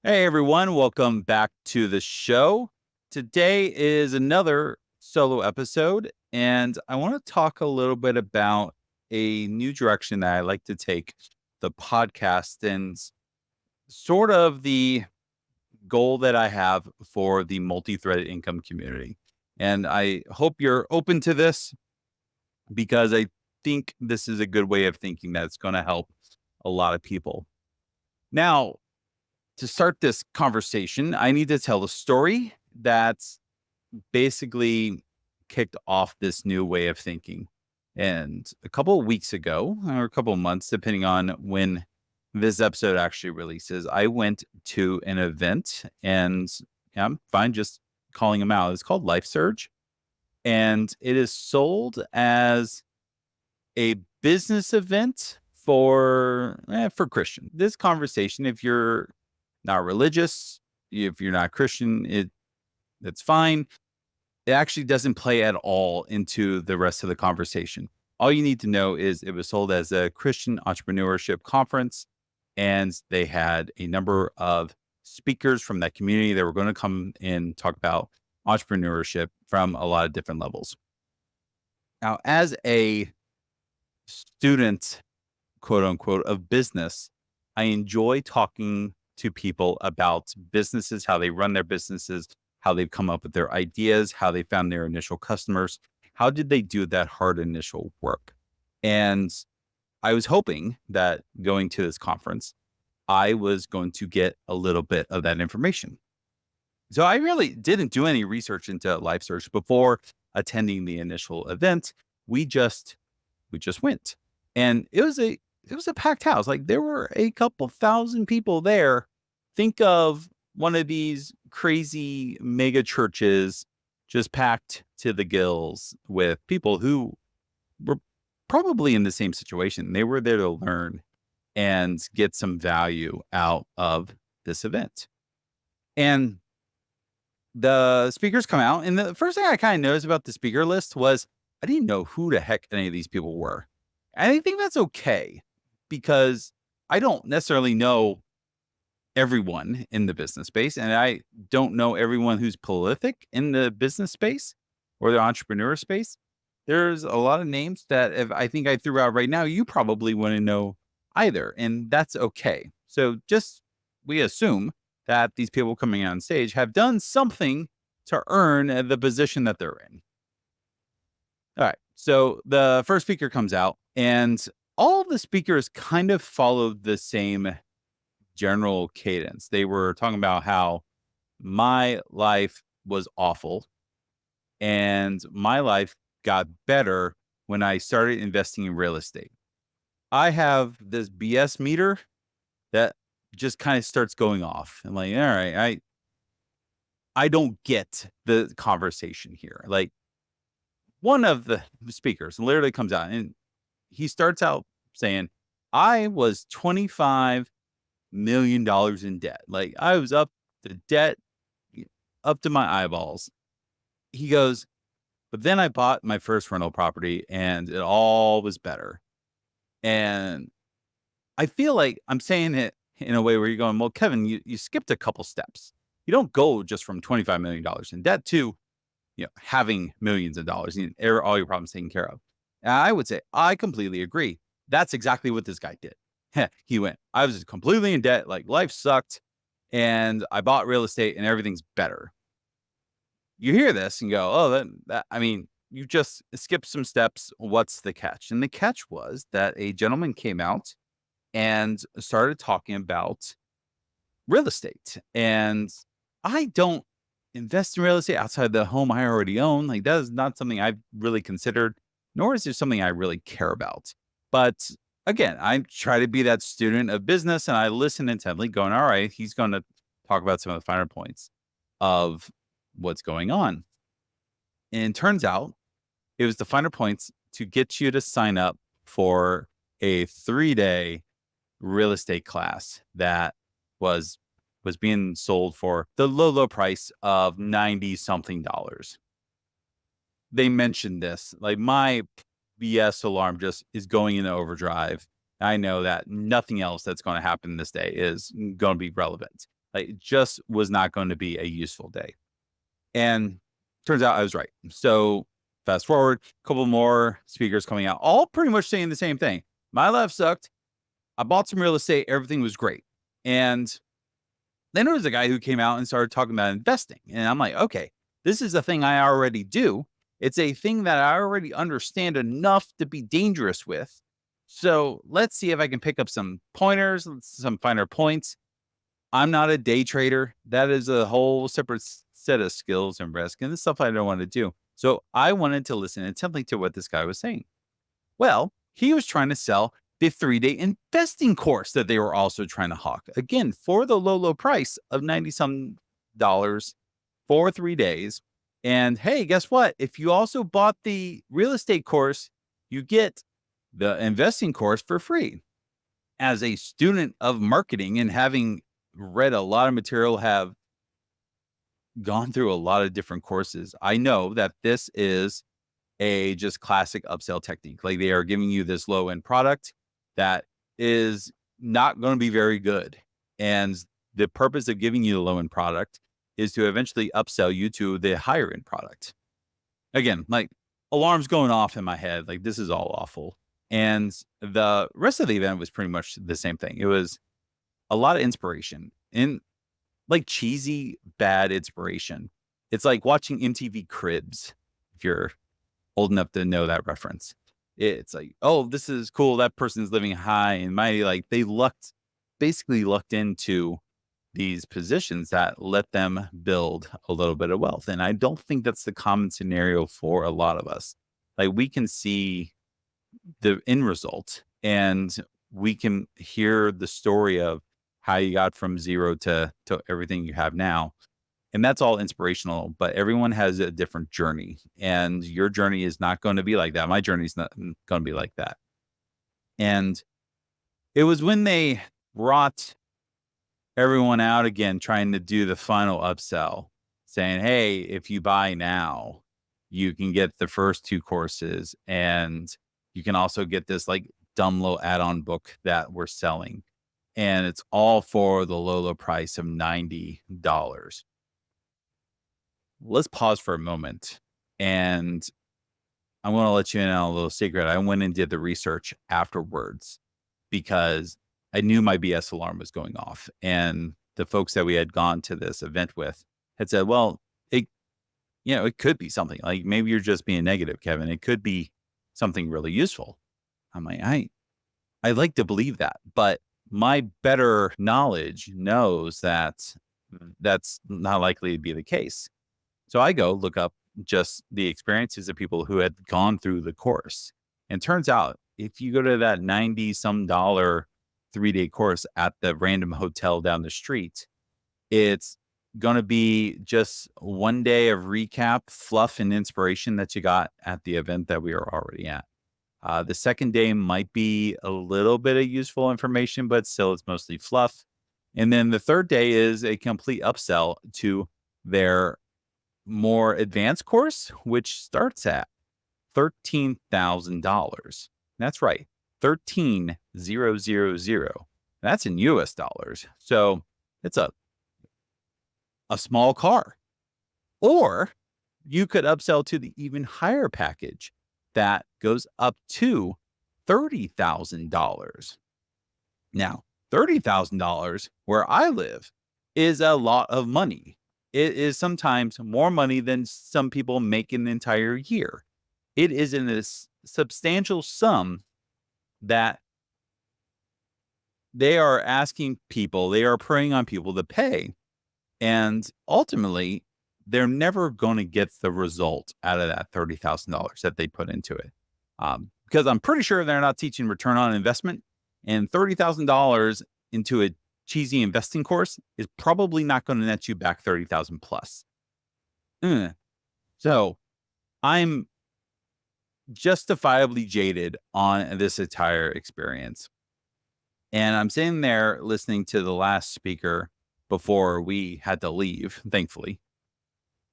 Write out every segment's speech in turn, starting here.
Hey everyone, welcome back to the show. Today is another solo episode, and I want to talk a little bit about a new direction that I like to take the podcast and sort of the goal that I have for the multi-threaded income community. And I hope you're open to this because I think this is a good way of thinking that's going to help a lot of people. Now, to start this conversation, I need to tell the story that's basically kicked off this new way of thinking. And a couple of weeks ago, or a couple of months, depending on when this episode actually releases, I went to an event and yeah, I'm fine just calling them out. It's called Life Surge. And it is sold as a business event for Christian. This conversation, if you're not religious, if you're not Christian, that's fine. It actually doesn't play at all into the rest of the conversation. All you need to know is it was sold as a Christian entrepreneurship conference, and they had a number of speakers from that community that were going to come and talk about entrepreneurship from a lot of different levels. Now, as a student, quote unquote, of business, I enjoy talking to people about businesses, how they run their businesses, how they've come up with their ideas, how they found their initial customers. How did they do that hard initial work? And I was hoping that going to this conference, I was going to get a little bit of that information. So I really didn't do any research into Life Search before attending the initial event. We just went. And it was a packed house. Like there were a couple thousand people there. Think of one of these crazy mega churches just packed to the gills with people who were probably in the same situation. They were there to learn and get some value out of this event. And the speakers come out. And the first thing I kind of noticed about the speaker list was I didn't know who the heck any of these people were. And I think that's okay because I don't necessarily know everyone in the business space, and I don't know everyone who's prolific in the business space or the entrepreneur space. There's a lot of names that if I think I threw out right now, you probably wouldn't know either, and that's okay. So just we assume that these people coming on stage have done something to earn the position that they're in. All right. So the first speaker comes out, and all of the speakers kind of followed the same general cadence. They were talking about how my life was awful and my life got better when I started investing in real estate. I have this BS meter that just kind of starts going off. I'm like, all right, I don't get the conversation here. Like one of the speakers literally comes out and he starts out saying, I was $25 million in debt. Like I was up to debt up to my eyeballs. He goes, but then I bought my first rental property and it all was better. And I feel like I'm saying it in a way where you're going, well, Kevin, you skipped a couple steps. You don't go just from $25 million in debt to, having millions of dollars and all your problems taken care of. And I would say I completely agree. That's exactly what this guy did. He went, I was completely in debt, like life sucked, and I bought real estate and everything's better. You hear this and go, oh, I mean, you just skipped some steps. What's the catch? And the catch was that a gentleman came out and started talking about real estate. And I don't invest in real estate outside the home I already own. Like that is not something I've really considered, nor is it something I really care about. But again, I try to be that student of business and I listen intently, going, all right, he's going to talk about some of the finer points of what's going on. And it turns out it was the finer points to get you to sign up for a 3-day real estate class that was being sold for the low price of 90 something dollars. They mentioned this, like my BS alarm just is going into overdrive. I know that nothing else that's going to happen this day is going to be relevant. Like, it just was not going to be a useful day. And turns out I was right. So fast forward, a couple more speakers coming out, all pretty much saying the same thing. My life sucked. I bought some real estate. Everything was great. And then there was a guy who came out and started talking about investing. And I'm like, okay, this is a thing I already do. It's a thing that I already understand enough to be dangerous with. So let's see if I can pick up some pointers, some finer points. I'm not a day trader. That is a whole separate set of skills and risk and the stuff I don't want to do. So I wanted to listen intently to what this guy was saying. Well, he was trying to sell the 3-day investing course that they were also trying to hawk. Again, for the low price of 90 some dollars for 3 days. And hey, guess what? If you also bought the real estate course, you get the investing course for free. As a student of marketing and having read a lot of material, have gone through a lot of different courses, I know that this is a just classic upsell technique. Like, they are giving you this low end product that is not going to be very good. And the purpose of giving you the low end product is to eventually upsell you to the higher end product. Again, like, alarms going off in my head, like, this is all awful. And the rest of the event was pretty much the same thing. It was a lot of inspiration and like cheesy, bad inspiration. It's like watching MTV Cribs, if you're old enough to know that reference. It's like, oh, this is cool. That person's living high and mighty. Like, they basically lucked into these positions that let them build a little bit of wealth. And I don't think that's the common scenario for a lot of us. Like, we can see the end result and we can hear the story of how you got from zero to everything you have now. And that's all inspirational, but everyone has a different journey, and your journey is not going to be like that. My journey is not going to be like that. And it was when they brought everyone out again, trying to do the final upsell, saying, hey, if you buy now, you can get the first 2 courses, and you can also get this like dumb little add-on book that we're selling. And it's all for the low price of $90. Let's pause for a moment. And I want to let you in on a little secret. I went and did the research afterwards because I knew my BS alarm was going off. And the folks that we had gone to this event with had said, well, it could be something. Like, maybe you're just being negative, Kevin. It could be something really useful. I'm like, I like to believe that, but my better knowledge knows that that's not likely to be the case. So I go look up just the experiences of people who had gone through the course. And turns out, if you go to that $90 some 3-day course at the random hotel down the street, it's going to be just 1 day of recap, fluff, and inspiration that you got at the event that we are already at. The second day might be a little bit of useful information, but still it's mostly fluff. And then the third day is a complete upsell to their more advanced course, which starts at $13,000. That's right, 13,000. That's in US dollars. So it's a small car. Or you could upsell to the even higher package that goes up to $30,000. Now, $30,000 where I live is a lot of money. It is sometimes more money than some people make in an entire year. It is in this substantial sum that they are asking people, they are preying on people to pay. And ultimately, they're never going to get the result out of that $30,000 that they put into it. Because I'm pretty sure they're not teaching return on investment, and $30,000 into a cheesy investing course is probably not going to net you back 30,000 plus. So I'm justifiably jaded on this entire experience. And I'm sitting there listening to the last speaker before we had to leave, thankfully.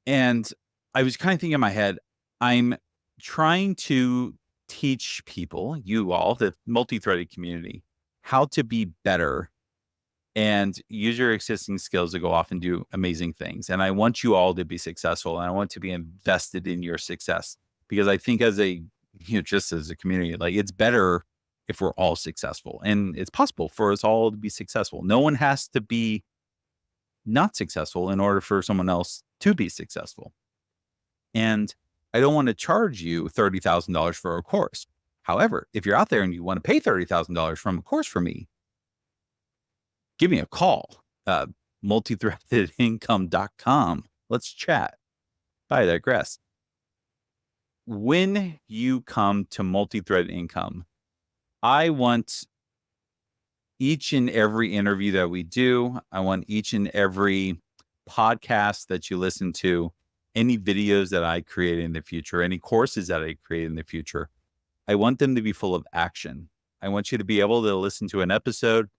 And I was kind of thinking in my head, I'm trying to teach people, you all, the multi-threaded community, how to be better and use your existing skills to go off and do amazing things. And I want you all to be successful, and I want to be invested in your success, because I think just as a community, like, it's better if we're all successful, and it's possible for us all to be successful. No one has to be not successful in order for someone else to be successful. And I don't want to charge you $30,000 for a course. However, if you're out there and you want to pay $30,000 from a course from me, give me a call. Multithreadedincome.com. Let's chat. I digress. When you come to Multithreaded Income, I want each and every interview that we do, I want each and every podcast that you listen to, any videos that I create in the future, any courses that I create in the future, I want them to be full of action. I want you to be able to listen to an episode,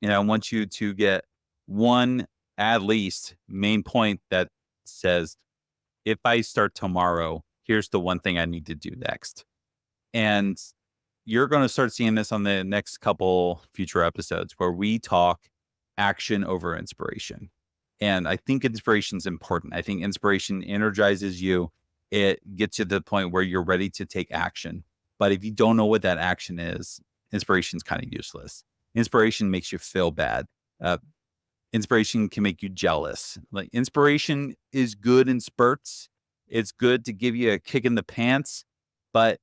and I want you to get one, at least, main point that says, if I start tomorrow, here's the one thing I need to do next. And you're going to start seeing this on the next couple future episodes, where we talk action over inspiration. And I think inspiration is important. I think inspiration energizes you. It gets you to the point where you're ready to take action. But if you don't know what that action is, inspiration is kind of useless. Inspiration makes you feel bad. Inspiration can make you jealous. Like, inspiration is good in spurts. It's good to give you a kick in the pants, but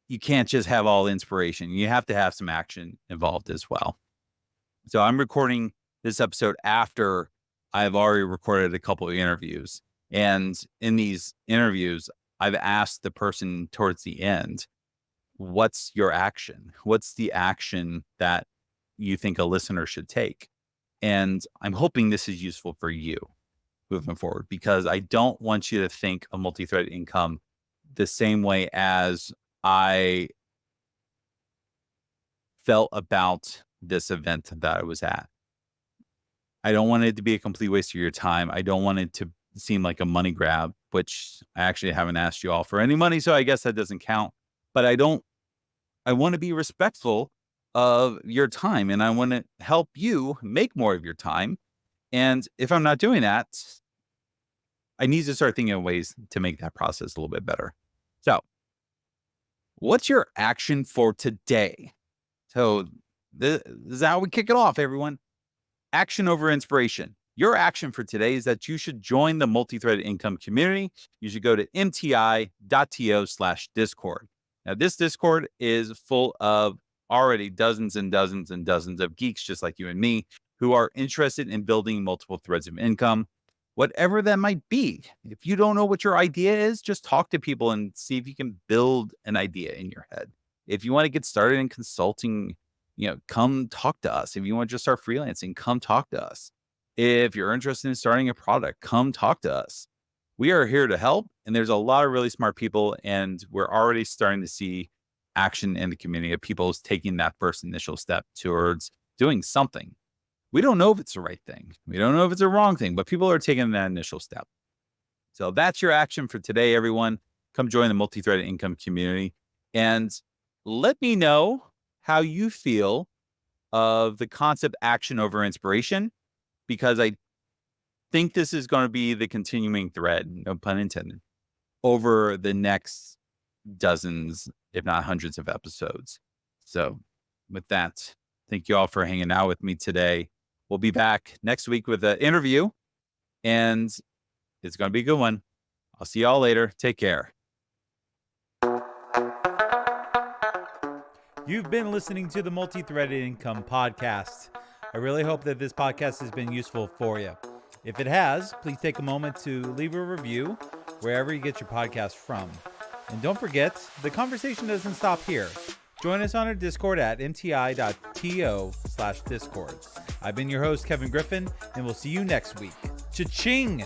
you can't just have all inspiration. You have to have some action involved as well. So I'm recording this episode after I've already recorded a couple of interviews. And in these interviews, I've asked the person towards the end, what's your action? What's the action that you think a listener should take? And I'm hoping this is useful for you moving forward, because I don't want you to think of multi-threaded income the same way as I felt about this event that I was at. I don't want it to be a complete waste of your time. I don't want it to seem like a money grab, which I actually haven't asked you all for any money, so I guess that doesn't count. But I want to be respectful of your time, and I want to help you make more of your time. And if I'm not doing that, I need to start thinking of ways to make that process a little bit better. So, what's your action for today? So this is how we kick it off, everyone. Action over inspiration. Your action for today is that you should join the Multithreaded Income community. You should go to mti.to/discord. Now, this Discord is full of already dozens and dozens and dozens of geeks just like you and me who are interested in building multiple threads of income, whatever that might be. If you don't know what your idea is, just talk to people and see if you can build an idea in your head. If you want to get started in consulting, come talk to us. If you want to just start freelancing, come talk to us. If you're interested in starting a product, come talk to us. We are here to help, and there's a lot of really smart people, and we're already starting to see action in the community of people taking that first initial step towards doing something. We don't know if it's the right thing. We don't know if it's a wrong thing, but people are taking that initial step. So that's your action for today, everyone. Come join the Multithreaded Income community and let me know how you feel of the concept action over inspiration, because I think this is going to be the continuing thread, no pun intended, over the next dozens, if not hundreds of episodes. So with that, thank you all for hanging out with me today. We'll be back next week with an interview, and it's going to be a good one. I'll see y'all later. Take care. You've been listening to the Multithreaded Income podcast. I really hope that this podcast has been useful for you. If it has, please take a moment to leave a review wherever you get your podcast from. And don't forget, the conversation doesn't stop here. Join us on our Discord at mti.to/discord. I've been your host, Kevin Griffin, and we'll see you next week. Cha-ching!